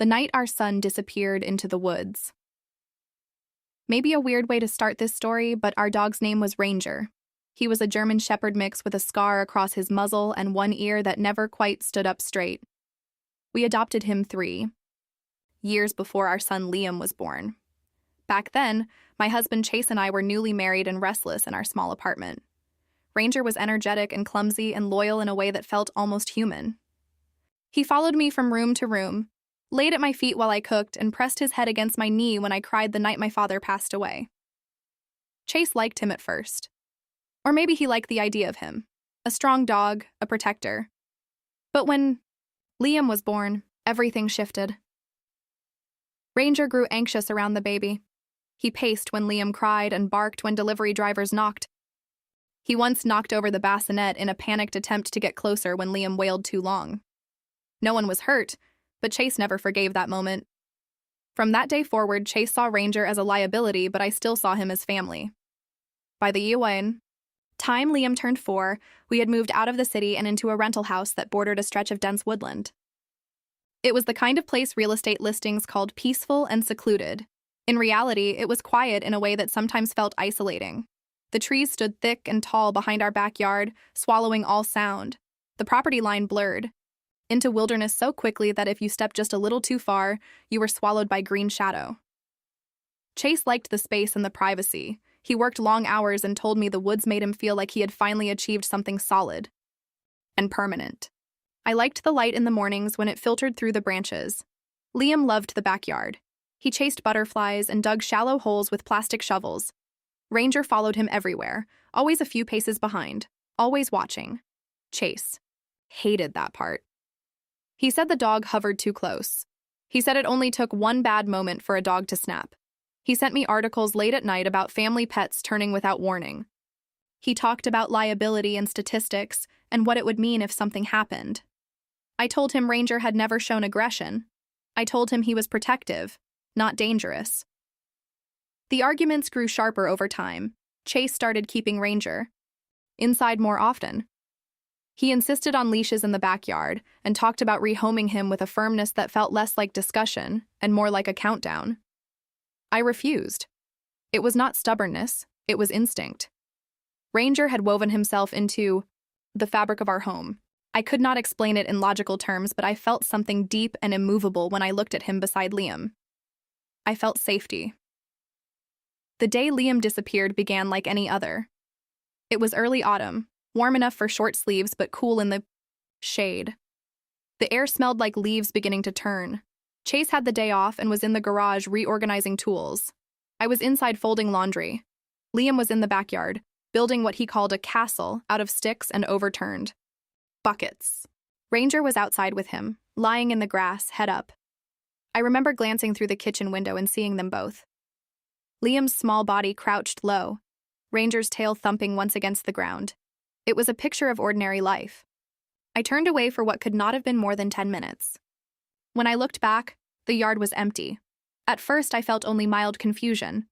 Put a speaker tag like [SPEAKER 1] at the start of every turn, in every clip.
[SPEAKER 1] the night our son disappeared into the woods. Maybe a weird way to start this story, but our dog's name was Ranger. He was a German Shepherd mix with a scar across his muzzle and one ear that never quite stood up straight. We adopted him 3 years before our son Liam was born. Back then, my husband Chase and I were newly married and restless in our small apartment. Ranger was energetic and clumsy and loyal in a way that felt almost human. He followed me from room to room, laid at my feet while I cooked, and pressed his head against my knee when I cried the night my father passed away. Chase liked him at first. Or maybe he liked the idea of him. A strong dog, a protector. But when Liam was born, everything shifted. Ranger grew anxious around the baby. He paced when Liam cried and barked when delivery drivers knocked. He once knocked over the bassinet in a panicked attempt to get closer when Liam wailed too long. No one was hurt, but Chase never forgave that moment. From that day forward, Chase saw Ranger as a liability, but I still saw him as family. By the time Liam turned 4, we had moved out of the city and into a rental house that bordered a stretch of dense woodland. It was the kind of place real estate listings called peaceful and secluded. In reality, it was quiet in a way that sometimes felt isolating. The trees stood thick and tall behind our backyard, swallowing all sound. The property line blurred into wilderness so quickly that if you stepped just a little too far, you were swallowed by green shadow. Chase liked the space and the privacy. He worked long hours and told me the woods made him feel like he had finally achieved something solid and permanent. I liked the light in the mornings when it filtered through the branches. Liam loved the backyard. He chased butterflies and dug shallow holes with plastic shovels. Ranger followed him everywhere, always a few paces behind, always watching. Chase hated that part. He said the dog hovered too close. He said it only took one bad moment for a dog to snap. He sent me articles late at night about family pets turning without warning. He talked about liability and statistics and what it would mean if something happened. I told him Ranger had never shown aggression. I told him he was protective, not dangerous. The arguments grew sharper over time. Chase started keeping Ranger inside more often. He insisted on leashes in the backyard and talked about rehoming him with a firmness that felt less like discussion and more like a countdown. I refused. It was not stubbornness, it was instinct. Ranger had woven himself into the fabric of our home. I could not explain it in logical terms, but I felt something deep and immovable when I looked at him beside Liam. I felt safety. The day Liam disappeared began like any other. It was early autumn, warm enough for short sleeves but cool in the shade. The air smelled like leaves beginning to turn. Chase had the day off and was in the garage reorganizing tools. I was inside folding laundry. Liam was in the backyard, building what he called a castle out of sticks and overturned buckets. Ranger was outside with him, lying in the grass, head up. I remember glancing through the kitchen window and seeing them both. Liam's small body crouched low, Ranger's tail thumping once against the ground. It was a picture of ordinary life. I turned away for what could not have been more than 10 minutes. When I looked back, the yard was empty. At first, I felt only mild confusion.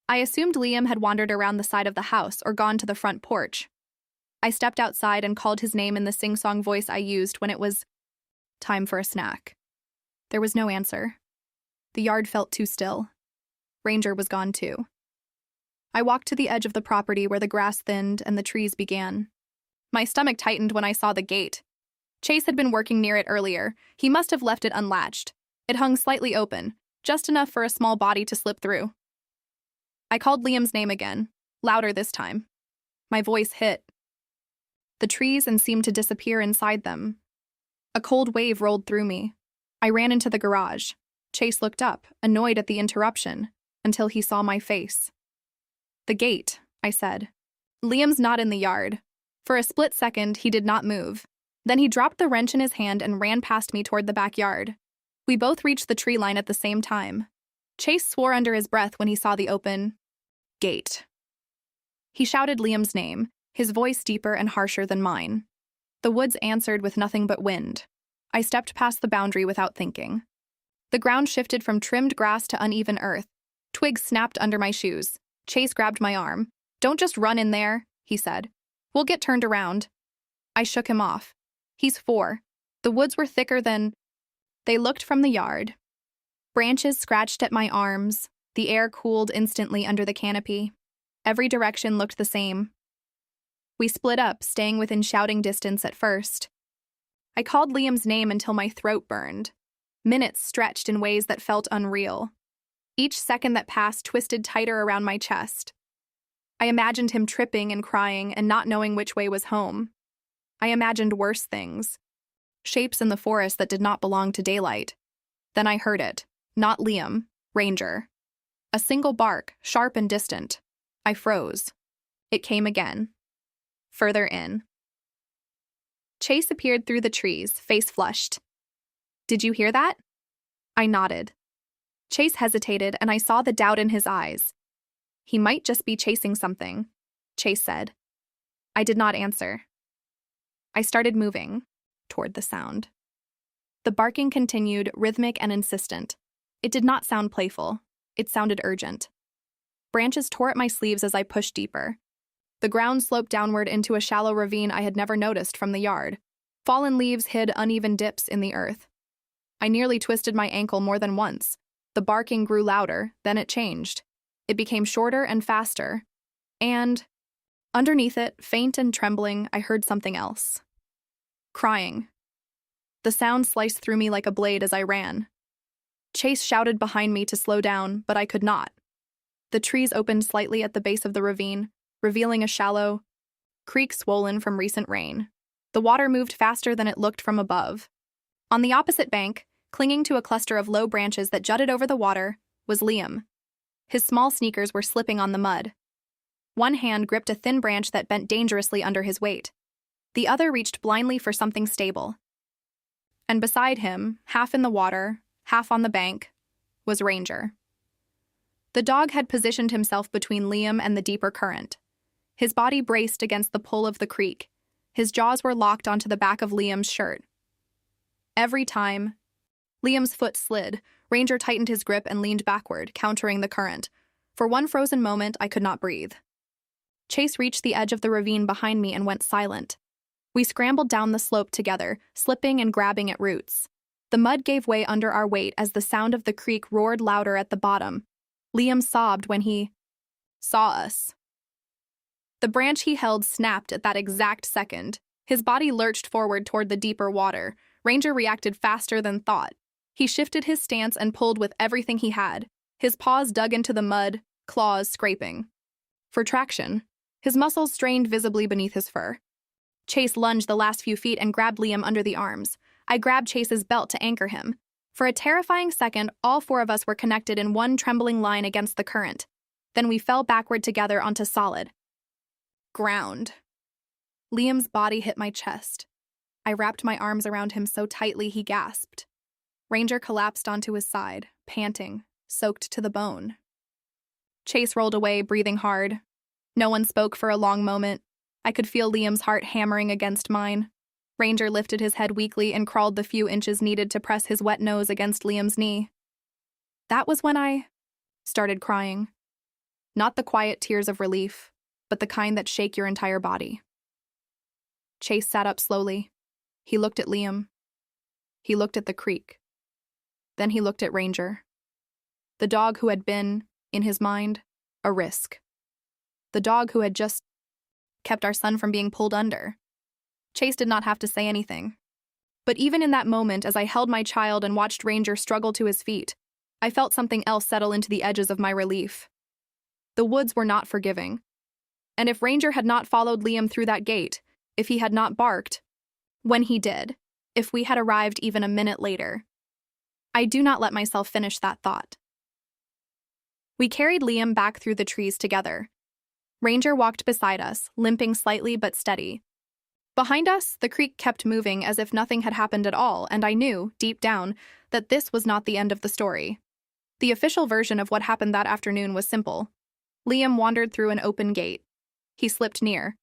[SPEAKER 1] I assumed Liam had wandered around the side of the house or gone to the front porch. I stepped outside and called his name in the sing-song voice I used when it was time for a snack. There was no answer. The yard felt too still. Ranger was gone too. I walked to the edge of the property where the grass thinned and the trees began. My stomach tightened when I saw the gate. Chase had been working near it earlier. He must have left it unlatched. It hung slightly open, just enough for a small body to slip through. I called Liam's name again, louder this time. My voice hit the trees and seemed to disappear inside them. A cold wave rolled through me. I ran into the garage. Chase looked up, annoyed at the interruption, until he saw my face. The gate, I said. Liam's not in the yard. For a split second, he did not move. Then he dropped the wrench in his hand and ran past me toward the backyard. We both reached the tree line at the same time. Chase swore under his breath when he saw the open gate. He shouted Liam's name, his voice deeper and harsher than mine. The woods answered with nothing but wind. I stepped past the boundary without thinking. The ground shifted from trimmed grass to uneven earth. Twigs snapped under my shoes. Chase grabbed my arm. "Don't just run in there," he said. "We'll get turned around." I shook him off. He's 4. The woods were thicker than... They looked from the yard. Branches scratched at my arms. The air cooled instantly under the canopy. Every direction looked the same. We split up, staying within shouting distance at first. I called Liam's name until my throat burned. Minutes stretched in ways that felt unreal. Each second that passed twisted tighter around my chest. I imagined him tripping and crying and not knowing which way was home. I imagined worse things. Shapes in the forest that did not belong to daylight. Then I heard it. Not Liam. Ranger. A single bark, sharp and distant. I froze. It came again. Further in. Chase appeared through the trees, face flushed. "Did you hear that?" I nodded. Chase hesitated, and I saw the doubt in his eyes. "He might just be chasing something," Chase said. I did not answer. I started moving toward the sound. The barking continued, rhythmic and insistent. It did not sound playful. It sounded urgent. Branches tore at my sleeves as I pushed deeper. The ground sloped downward into a shallow ravine I had never noticed from the yard. Fallen leaves hid uneven dips in the earth. I nearly twisted my ankle more than once. The barking grew louder, then it changed. It became shorter and faster. And, underneath it, faint and trembling, I heard something else. Crying. The sound sliced through me like a blade as I ran. Chase shouted behind me to slow down, but I could not. The trees opened slightly at the base of the ravine, revealing a shallow creek swollen from recent rain. The water moved faster than it looked from above. On the opposite bank, clinging to a cluster of low branches that jutted over the water, was Liam. His small sneakers were slipping on the mud. One hand gripped a thin branch that bent dangerously under his weight. The other reached blindly for something stable. And beside him, half in the water, half on the bank, was Ranger. The dog had positioned himself between Liam and the deeper current. His body braced against the pull of the creek. His jaws were locked onto the back of Liam's shirt. Every time Liam's foot slid, Ranger tightened his grip and leaned backward, countering the current. For one frozen moment, I could not breathe. Chase reached the edge of the ravine behind me and went silent. We scrambled down the slope together, slipping and grabbing at roots. The mud gave way under our weight as the sound of the creek roared louder at the bottom. Liam sobbed when he saw us. The branch he held snapped at that exact second. His body lurched forward toward the deeper water. Ranger reacted faster than thought. He shifted his stance and pulled with everything he had. His paws dug into the mud, claws scraping. For traction, his muscles strained visibly beneath his fur. Chase lunged the last few feet and grabbed Liam under the arms. I grabbed Chase's belt to anchor him. For a terrifying second, all four of us were connected in one trembling line against the current. Then we fell backward together onto solid ground. Liam's body hit my chest. I wrapped my arms around him so tightly he gasped. Ranger collapsed onto his side, panting, soaked to the bone. Chase rolled away, breathing hard. No one spoke for a long moment. I could feel Liam's heart hammering against mine. Ranger lifted his head weakly and crawled the few inches needed to press his wet nose against Liam's knee. That was when I started crying. Not the quiet tears of relief, but the kind that shake your entire body. Chase sat up slowly. He looked at Liam. He looked at the creek. Then he looked at Ranger. The dog who had been, in his mind, a risk. The dog who had just kept our son from being pulled under. Chase did not have to say anything. But even in that moment, as I held my child and watched Ranger struggle to his feet, I felt something else settle into the edges of my relief. The woods were not forgiving. And if Ranger had not followed Liam through that gate, if he had not barked, when he did, if we had arrived even a minute later. I do not let myself finish that thought. We carried Liam back through the trees together. Ranger walked beside us, limping slightly but steady. Behind us, the creek kept moving as if nothing had happened at all, and I knew, deep down, that this was not the end of the story. The official version of what happened that afternoon was simple. Liam wandered through an open gate. He slipped near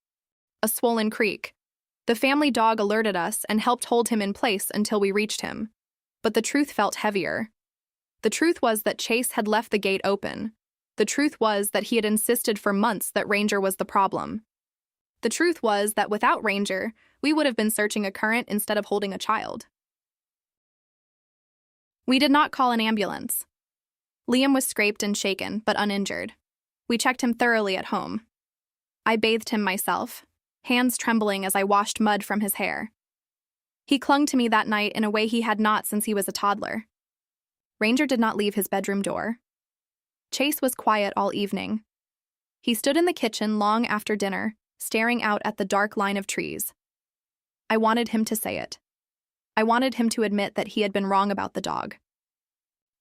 [SPEAKER 1] a swollen creek. The family dog alerted us and helped hold him in place until we reached him. But the truth felt heavier. The truth was that Chase had left the gate open. The truth was that he had insisted for months that Ranger was the problem. The truth was that without Ranger, we would have been searching a current instead of holding a child. We did not call an ambulance. Liam was scraped and shaken, but uninjured. We checked him thoroughly at home. I bathed him myself, hands trembling as I washed mud from his hair. He clung to me that night in a way he had not since he was a toddler. Ranger did not leave his bedroom door. Chase was quiet all evening. He stood in the kitchen long after dinner, staring out at the dark line of trees. I wanted him to say it. I wanted him to admit that he had been wrong about the dog.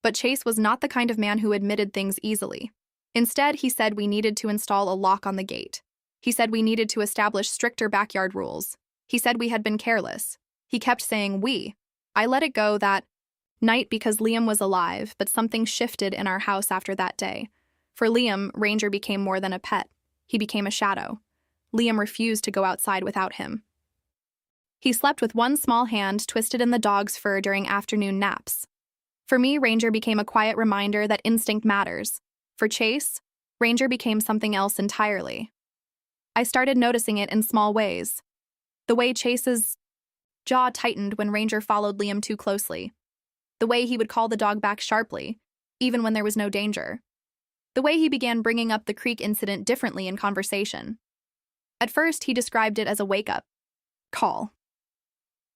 [SPEAKER 1] But Chase was not the kind of man who admitted things easily. Instead, he said we needed to install a lock on the gate. He said we needed to establish stricter backyard rules. He said we had been careless. He kept saying we. I let it go that night because Liam was alive, but something shifted in our house after that day. For Liam, Ranger became more than a pet. He became a shadow. Liam refused to go outside without him. He slept with one small hand twisted in the dog's fur during afternoon naps. For me, Ranger became a quiet reminder that instinct matters. For Chase, Ranger became something else entirely. I started noticing it in small ways. The way Chase's jaw tightened when Ranger followed Liam too closely. The way he would call the dog back sharply, even when there was no danger. The way he began bringing up the creek incident differently in conversation. At first, he described it as a wake-up call.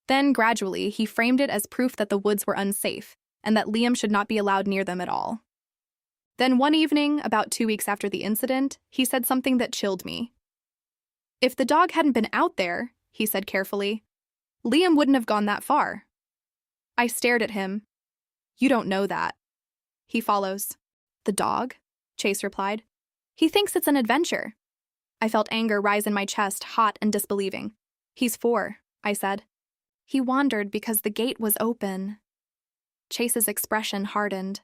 [SPEAKER 1] Then, gradually, he framed it as proof that the woods were unsafe and that Liam should not be allowed near them at all. Then one evening, about 2 weeks after the incident, he said something that chilled me. If the dog hadn't been out there, he said carefully, Liam wouldn't have gone that far. I stared at him. You don't know that. He follows. The dog? Chase replied. He thinks it's an adventure. I felt anger rise in my chest, hot and disbelieving. He's 4, I said. He wandered because the gate was open. Chase's expression hardened.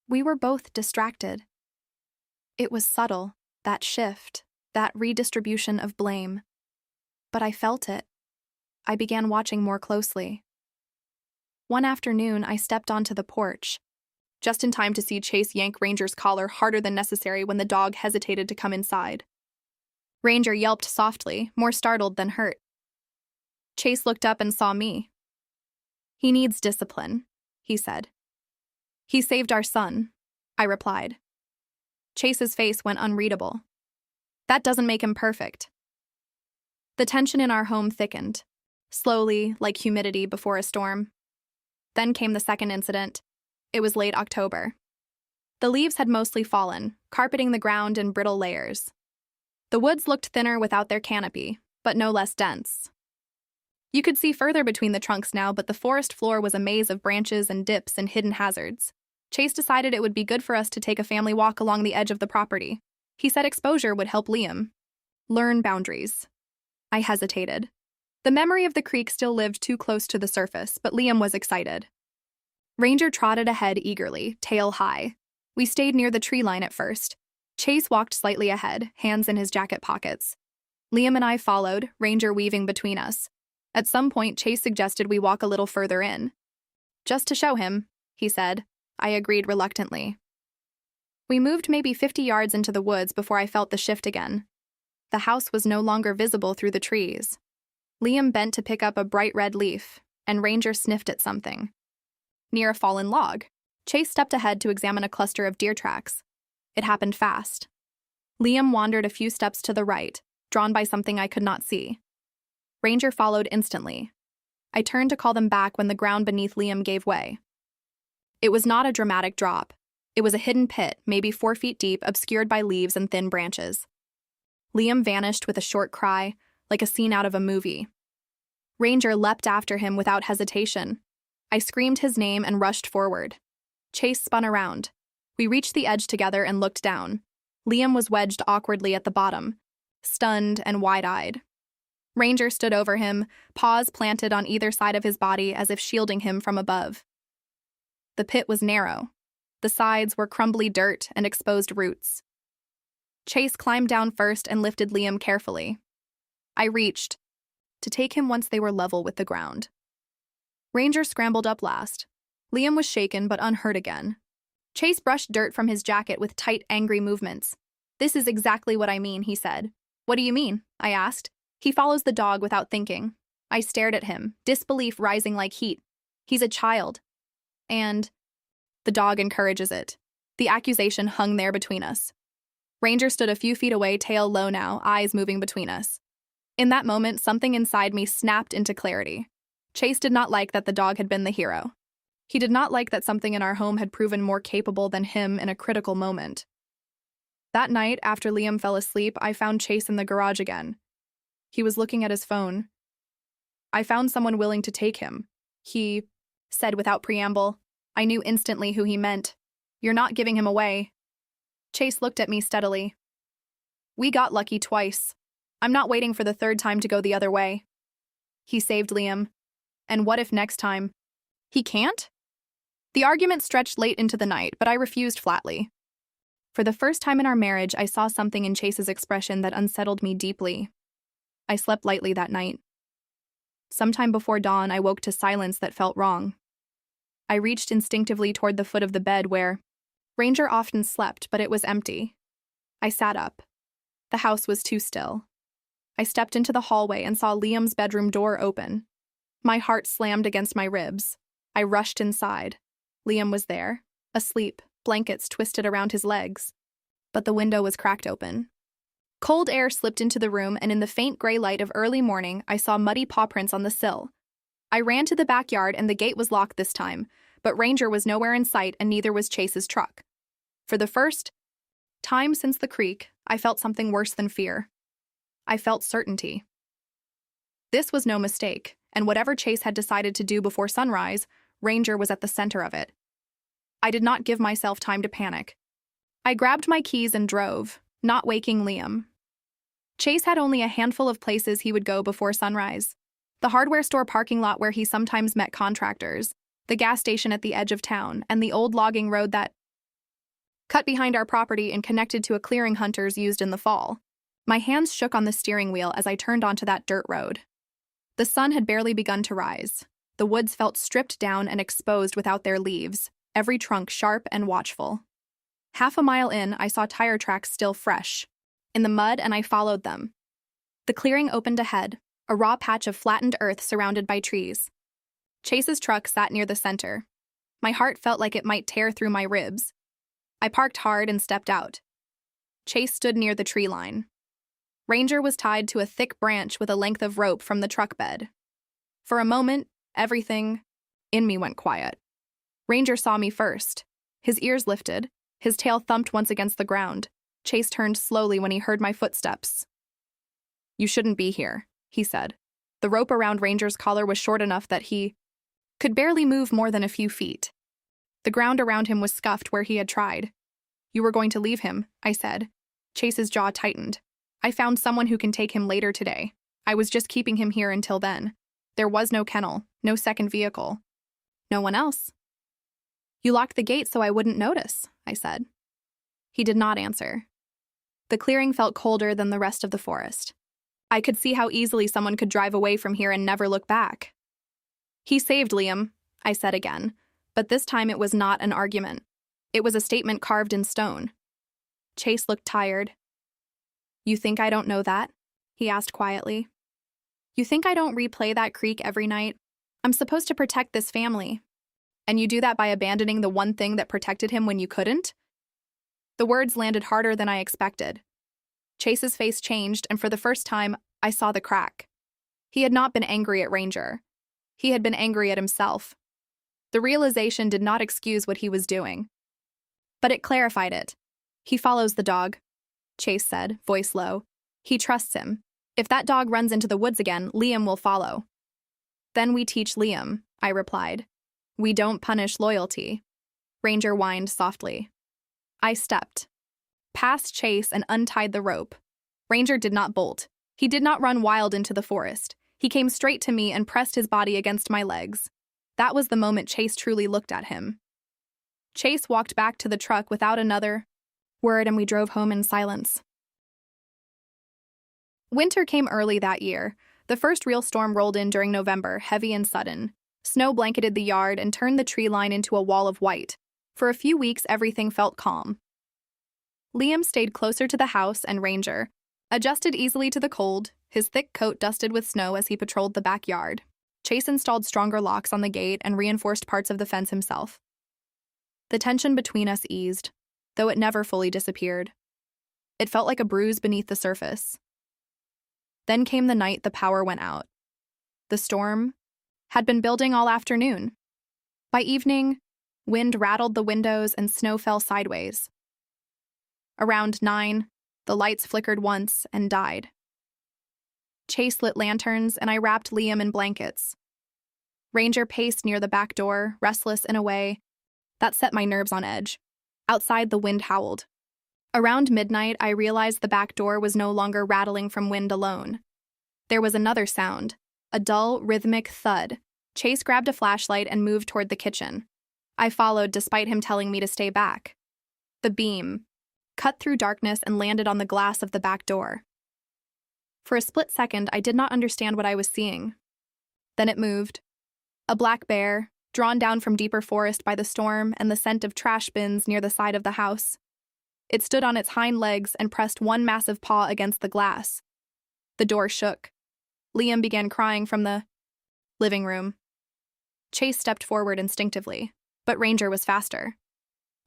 [SPEAKER 1] We were both distracted. It was subtle, that shift, that redistribution of blame. But I felt it. I began watching more closely. One afternoon, I stepped onto the porch, just in time to see Chase yank Ranger's collar harder than necessary when the dog hesitated to come inside. Ranger yelped softly, more startled than hurt. Chase looked up and saw me. He needs discipline, he said. He saved our son, I replied. Chase's face went unreadable. That doesn't make him perfect. The tension in our home thickened, slowly, like humidity before a storm. Then came the second incident. It was late October. The leaves had mostly fallen, carpeting the ground in brittle layers. The woods looked thinner without their canopy, but no less dense. You could see further between the trunks now, but the forest floor was a maze of branches and dips and hidden hazards. Chase decided it would be good for us to take a family walk along the edge of the property. He said exposure would help Liam learn boundaries. I hesitated. The memory of the creek still lived too close to the surface, but Liam was excited. Ranger trotted ahead eagerly, tail high. We stayed near the tree line at first. Chase walked slightly ahead, hands in his jacket pockets. Liam and I followed, Ranger weaving between us. At some point, Chase suggested we walk a little further in. Just to show him, he said. I agreed reluctantly. We moved maybe 50 yards into the woods before I felt the shift again. The house was no longer visible through the trees. Liam bent to pick up a bright red leaf, and Ranger sniffed at something. Near a fallen log, Chase stepped ahead to examine a cluster of deer tracks. It happened fast. Liam wandered a few steps to the right, drawn by something I could not see. Ranger followed instantly. I turned to call them back when the ground beneath Liam gave way. It was not a dramatic drop. It was a hidden pit, maybe 4 feet deep, obscured by leaves and thin branches. Liam vanished with a short cry, like a scene out of a movie. Ranger leapt after him without hesitation. I screamed his name and rushed forward. Chase spun around. We reached the edge together and looked down. Liam was wedged awkwardly at the bottom, stunned and wide-eyed. Ranger stood over him, paws planted on either side of his body as if shielding him from above. The pit was narrow. The sides were crumbly dirt and exposed roots. Chase climbed down first and lifted Liam carefully. I reached, to take him once they were level with the ground. Ranger scrambled up last. Liam was shaken but unhurt again. Chase brushed dirt from his jacket with tight, angry movements. This is exactly what I mean, he said. What do you mean? I asked. He follows the dog without thinking. I stared at him, disbelief rising like heat. He's a child. And the dog encourages it. The accusation hung there between us. Ranger stood a few feet away, tail low now, eyes moving between us. In that moment, something inside me snapped into clarity. Chase did not like that the dog had been the hero. He did not like that something in our home had proven more capable than him in a critical moment. That night, after Liam fell asleep, I found Chase in the garage again. He was looking at his phone. I found someone willing to take him. He said without preamble. I knew instantly who he meant. You're not giving him away. Chase looked at me steadily. We got lucky twice. I'm not waiting for the third time to go the other way. He saved Liam. And what if next time? He can't? The argument stretched late into the night, but I refused flatly. For the first time in our marriage, I saw something in Chase's expression that unsettled me deeply. I slept lightly that night. Sometime before dawn, I woke to silence that felt wrong. I reached instinctively toward the foot of the bed where Ranger often slept, but it was empty. I sat up. The house was too still. I stepped into the hallway and saw Liam's bedroom door open. My heart slammed against my ribs. I rushed inside. Liam was there, asleep, blankets twisted around his legs. But the window was cracked open. Cold air slipped into the room, and in the faint gray light of early morning, I saw muddy paw prints on the sill. I ran to the backyard, and the gate was locked this time, but Ranger was nowhere in sight, and neither was Chase's truck. For the first time since the creek, I felt something worse than fear. I felt certainty. This was no mistake, and whatever Chase had decided to do before sunrise, Ranger was at the center of it. I did not give myself time to panic. I grabbed my keys and drove, not waking Liam. Chase had only a handful of places he would go before sunrise. The hardware store parking lot where he sometimes met contractors, the gas station at the edge of town, and the old logging road that cut behind our property and connected to a clearing hunters used in the fall. My hands shook on the steering wheel as I turned onto that dirt road. The sun had barely begun to rise. The woods felt stripped down and exposed without their leaves, every trunk sharp and watchful. Half a mile in, I saw tire tracks still fresh in the mud, and I followed them. The clearing opened ahead, a raw patch of flattened earth surrounded by trees. Chase's truck sat near the center. My heart felt like it might tear through my ribs. I parked hard and stepped out. Chase stood near the tree line. Ranger was tied to a thick branch with a length of rope from the truck bed. For a moment, everything in me went quiet. Ranger saw me first. His ears lifted. His tail thumped once against the ground. Chase turned slowly when he heard my footsteps. You shouldn't be here, he said. The rope around Ranger's collar was short enough that he could barely move more than a few feet. The ground around him was scuffed where he had tried. You were going to leave him, I said. Chase's jaw tightened. I found someone who can take him later today. I was just keeping him here until then. There was no kennel, no second vehicle. No one else. You locked the gate so I wouldn't notice, I said. He did not answer. The clearing felt colder than the rest of the forest. I could see how easily someone could drive away from here and never look back. He saved Liam, I said again, but this time it was not an argument. It was a statement carved in stone. Chase looked tired. You think I don't know that? He asked quietly. You think I don't replay that creek every night? I'm supposed to protect this family. And you do that by abandoning the one thing that protected him when you couldn't? The words landed harder than I expected. Chase's face changed, and for the first time, I saw the crack. He had not been angry at Ranger. He had been angry at himself. The realization did not excuse what he was doing, but it clarified it. He follows the dog, Chase said, voice low. He trusts him. If that dog runs into the woods again, Liam will follow. Then we teach Liam, I replied. We don't punish loyalty. Ranger whined softly. I stepped past Chase and untied the rope. Ranger did not bolt. He did not run wild into the forest. He came straight to me and pressed his body against my legs. That was the moment Chase truly looked at him. Chase walked back to the truck without another word, and we drove home in silence. Winter came early that year. The first real storm rolled in during November, heavy and sudden. Snow blanketed the yard and turned the tree line into a wall of white. For a few weeks, everything felt calm. Liam stayed closer to the house, and Ranger adjusted easily to the cold, his thick coat dusted with snow as he patrolled the backyard. Chase installed stronger locks on the gate and reinforced parts of the fence himself. The tension between us eased, though it never fully disappeared. It felt like a bruise beneath the surface. Then came the night the power went out. The storm had been building all afternoon. By evening, wind rattled the windows and snow fell sideways. Around 9, the lights flickered once and died. Chase lit lanterns, and I wrapped Liam in blankets. Ranger paced near the back door, restless in a way that set my nerves on edge. Outside, the wind howled. Around midnight, I realized the back door was no longer rattling from wind alone. There was another sound, a dull, rhythmic thud. Chase grabbed a flashlight and moved toward the kitchen. I followed despite him telling me to stay back. The beam cut through darkness and landed on the glass of the back door. For a split second, I did not understand what I was seeing. Then it moved. A black bear, drawn down from deeper forest by the storm and the scent of trash bins near the side of the house. It stood on its hind legs and pressed one massive paw against the glass. The door shook. Liam began crying from the living room. Chase stepped forward instinctively, but Ranger was faster.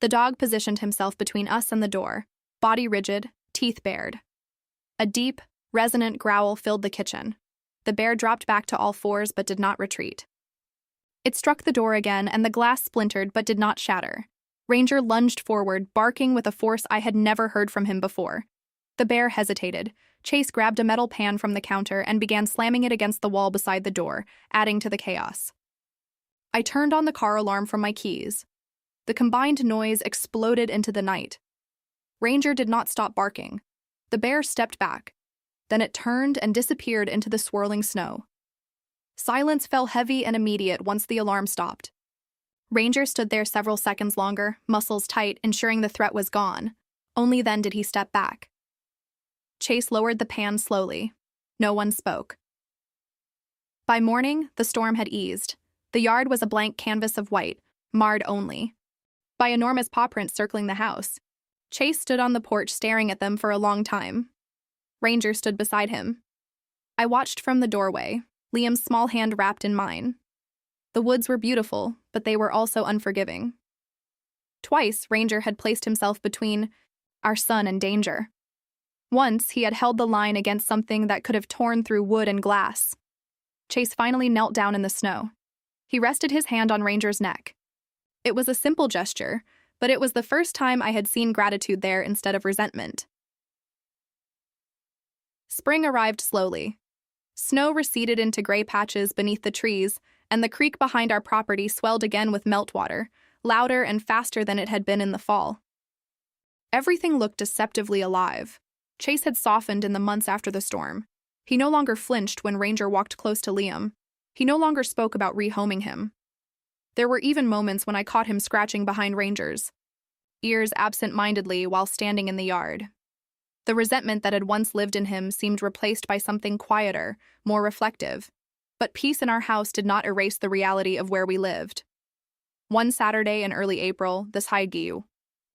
[SPEAKER 1] The dog positioned himself between us and the door, body rigid, teeth bared. A deep, resonant growl filled the kitchen. The bear dropped back to all fours but did not retreat. It struck the door again, and the glass splintered but did not shatter. Ranger lunged forward, barking with a force I had never heard from him before. The bear hesitated. Chase grabbed a metal pan from the counter and began slamming it against the wall beside the door, adding to the chaos. I turned on the car alarm from my keys. The combined noise exploded into the night. Ranger did not stop barking. The bear stepped back. Then it turned and disappeared into the swirling snow. Silence fell heavy and immediate once the alarm stopped. Ranger stood there several seconds longer, muscles tight, ensuring the threat was gone. Only then did he step back. Chase lowered the pan slowly. No one spoke. By morning, the storm had eased. The yard was a blank canvas of white, marred only by enormous paw prints circling the house. Chase stood on the porch staring at them for a long time. Ranger stood beside him. I watched from the doorway, Liam's small hand wrapped in mine. The woods were beautiful, but they were also unforgiving. Twice, Ranger had placed himself between our son and danger. Once, he had held the line against something that could have torn through wood and glass. Chase finally knelt down in the snow. He rested his hand on Ranger's neck. It was a simple gesture, but it was the first time I had seen gratitude there instead of resentment. Spring arrived slowly. Snow receded into gray patches beneath the trees, and the creek behind our property swelled again with meltwater, louder and faster than it had been in the fall. Everything looked deceptively alive. Chase had softened in the months after the storm. He no longer flinched when Ranger walked close to Liam. He no longer spoke about rehoming him. There were even moments when I caught him scratching behind Ranger's ears absent-mindedly while standing in the yard. The resentment that had once lived in him seemed replaced by something quieter, more reflective. But peace in our house did not erase the reality of where we lived. One Saturday in early April, this Haigiu.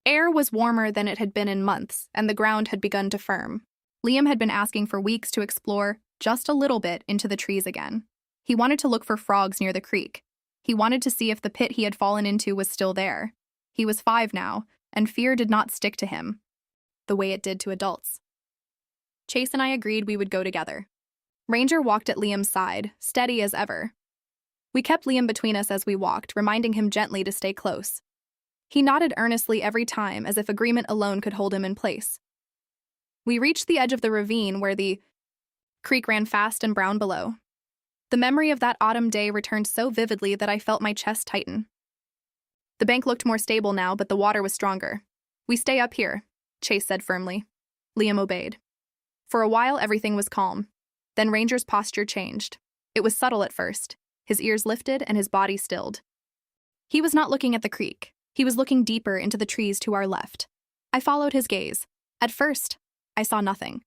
[SPEAKER 1] Air was warmer than it had been in months, and the ground had begun to firm. Liam had been asking for weeks to explore, just a little bit, into the trees again. He wanted to look for frogs near the creek. He wanted to see if the pit he had fallen into was still there. He was 5 now, and fear did not stick to him the way it did to adults. Chase and I agreed we would go together. Ranger walked at Liam's side, steady as ever. We kept Liam between us as we walked, reminding him gently to stay close. He nodded earnestly every time, as if agreement alone could hold him in place. We reached the edge of the ravine where the creek ran fast and brown below. The memory of that autumn day returned so vividly that I felt my chest tighten. The bank looked more stable now, but the water was stronger. "We stay up here," Chase said firmly. Liam obeyed. For a while, everything was calm. Then Ranger's posture changed. It was subtle at first. His ears lifted and his body stilled. He was not looking at the creek. He was looking deeper into the trees to our left. I followed his gaze. At first, I saw nothing.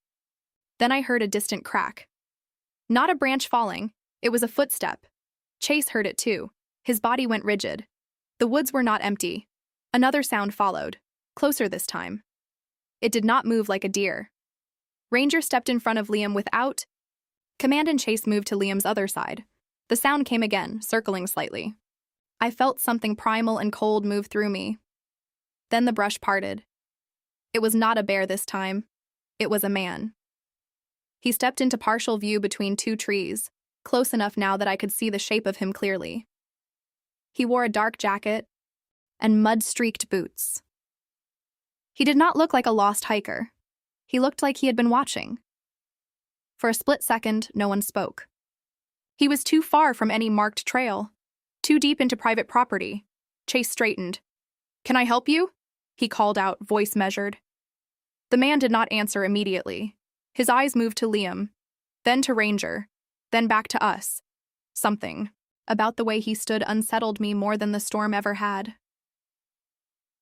[SPEAKER 1] Then I heard a distant crack. Not a branch falling. It was a footstep. Chase heard it too. His body went rigid. The woods were not empty. Another sound followed, closer this time. It did not move like a deer. Ranger stepped in front of Liam without command, and Chase moved to Liam's other side. The sound came again, circling slightly. I felt something primal and cold move through me. Then the brush parted. It was not a bear this time. It was a man. He stepped into partial view between two trees, close enough now that I could see the shape of him clearly. He wore a dark jacket and mud-streaked boots. He did not look like a lost hiker. He looked like he had been watching. For a split second, no one spoke. He was too far from any marked trail, too deep into private property. Chase straightened. "Can I help you?" he called out, voice measured. The man did not answer immediately. His eyes moved to Liam, then to Ranger, then back to us. Something about the way he stood unsettled me more than the storm ever had.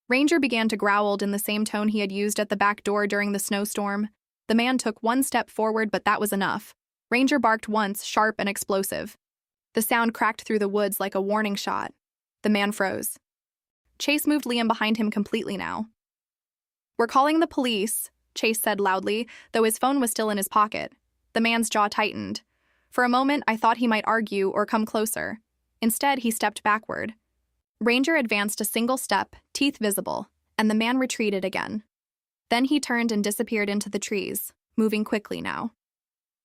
[SPEAKER 1] Ranger began to growl in the same tone he had used at the back door during the snowstorm. The man took one step forward, but that was enough. Ranger barked once, sharp and explosive. The sound cracked through the woods like a warning shot. The man froze. Chase moved Liam behind him completely now. "We're calling the police," Chase said loudly, though his phone was still in his pocket. The man's jaw tightened. For a moment, I thought he might argue or come closer. Instead, he stepped backward. Ranger advanced a single step, teeth visible, and the man retreated again. Then he turned and disappeared into the trees, moving quickly now.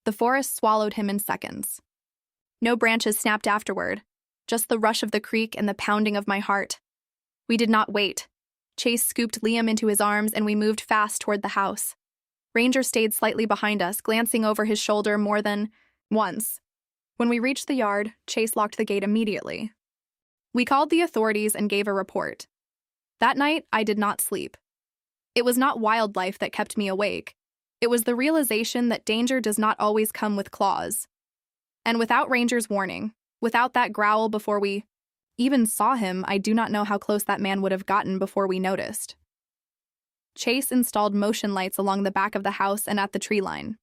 [SPEAKER 1] The forest swallowed him in seconds. No branches snapped afterward, just the rush of the creek and the pounding of my heart. We did not wait. Chase scooped Liam into his arms and we moved fast toward the house. Ranger stayed slightly behind us, glancing over his shoulder more than once. When we reached the yard, Chase locked the gate immediately. We called the authorities and gave a report. That night, I did not sleep. It was not wildlife that kept me awake. It was the realization that danger does not always come with claws. And without Ranger's warning, without that growl before we even saw him, I do not know how close that man would have gotten before we noticed. Chase installed motion lights along the back of the house and at the tree line.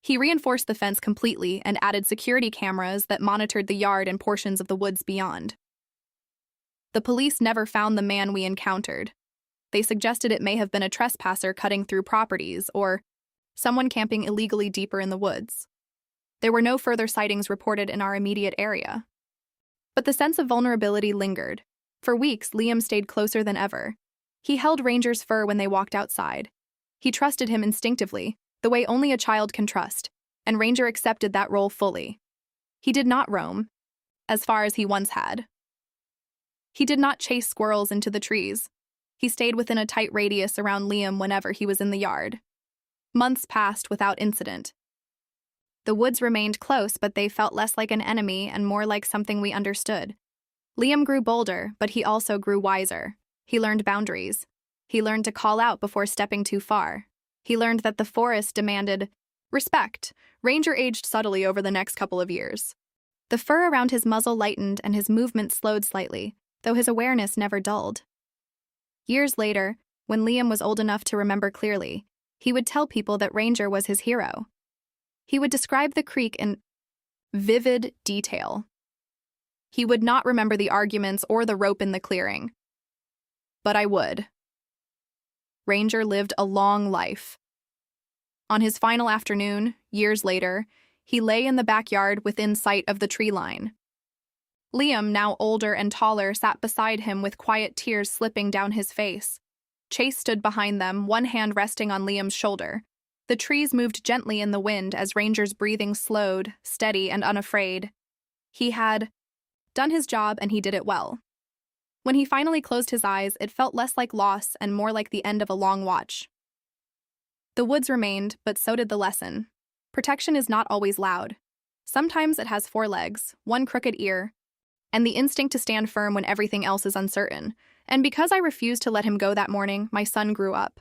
[SPEAKER 1] He reinforced the fence completely and added security cameras that monitored the yard and portions of the woods beyond. The police never found the man we encountered. They suggested it may have been a trespasser cutting through properties or someone camping illegally deeper in the woods. There were no further sightings reported in our immediate area. But the sense of vulnerability lingered. For weeks, Liam stayed closer than ever. He held Ranger's fur when they walked outside. He trusted him instinctively, the way only a child can trust, and Ranger accepted that role fully. He did not roam, as far as he once had. He did not chase squirrels into the trees. He stayed within a tight radius around Liam whenever he was in the yard. Months passed without incident. The woods remained close, but they felt less like an enemy and more like something we understood. Liam grew bolder, but he also grew wiser. He learned boundaries. He learned to call out before stepping too far. He learned that the forest demanded respect. Ranger aged subtly over the next couple of years. The fur around his muzzle lightened and his movement slowed slightly, though his awareness never dulled. Years later, when Liam was old enough to remember clearly, he would tell people that Ranger was his hero. He would describe the creek in vivid detail. He would not remember the arguments or the rope in the clearing. But I would. Ranger lived a long life. On his final afternoon, years later, he lay in the backyard within sight of the tree line. Liam, now older and taller, sat beside him with quiet tears slipping down his face. Chase stood behind them, one hand resting on Liam's shoulder. The trees moved gently in the wind as Ranger's breathing slowed, steady and unafraid. He had done his job and he did it well. When he finally closed his eyes, it felt less like loss and more like the end of a long watch. The woods remained, but so did the lesson. Protection is not always loud. Sometimes it has 4 legs, 1 crooked ear, and the instinct to stand firm when everything else is uncertain. And because I refused to let him go that morning, my son grew up.